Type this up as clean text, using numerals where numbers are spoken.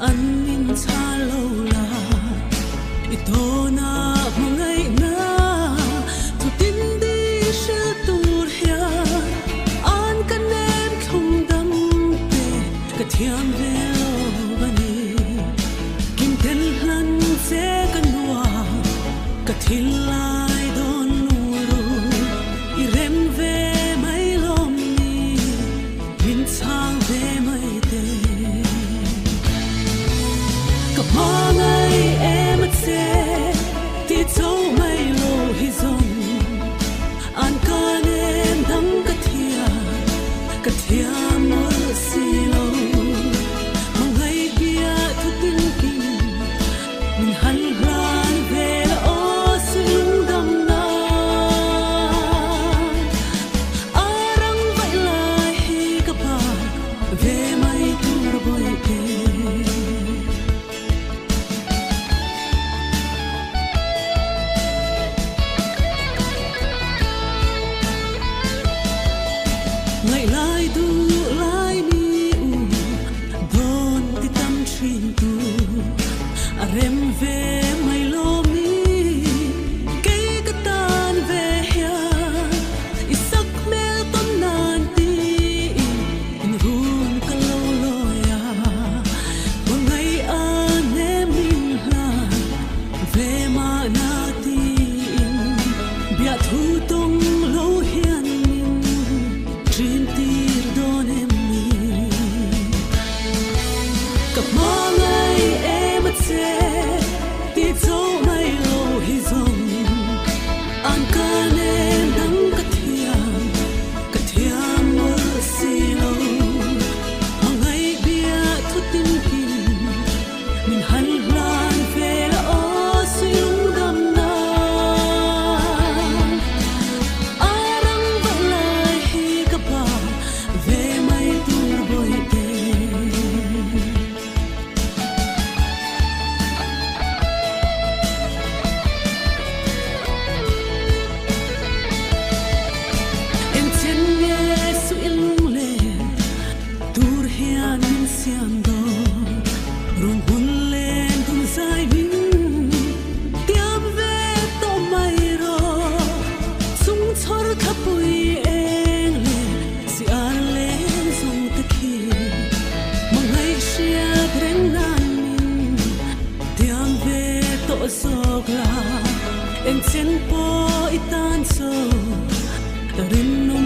an min cha lo la ito na mangai na tu tin di shil tur hia an kan nem khung dam te ka thiam ve lo bani kim tel hlan se kan wa ka thil lai don nuru i rem ve mai lom ni min chang ve mai te ka mangai em se ti zo mai lo hi zon an kan em dam ka thia mo si lo mangai bia thu tin kin min hal ran ve o sulung dam na arang vai lai hi ka pa ve mai tur boy te ngày lai du lai mi u don ti tam trin tu a rem ve mai lo mi ke ka tan ve ya isak mel ton nan ti in run ka lo ya ngày an em min la ve ma na ti bia thu tong lo hian Dream tir don em mi Cặp mơ ngày em mất xe Tiết dấu mây lô hi dòng An can em đắng cắt thiam mơ xì lô Mà ngày bia thu tin kim Mình hẳn lan về là ô suy lung đâm na siam do rung hun len tung sai bin tiam ve to mai ro sung chor khapui eng le si ar len sung ta khi mangai sia greng nan min tiam ve to sok la en chen po itan so rin num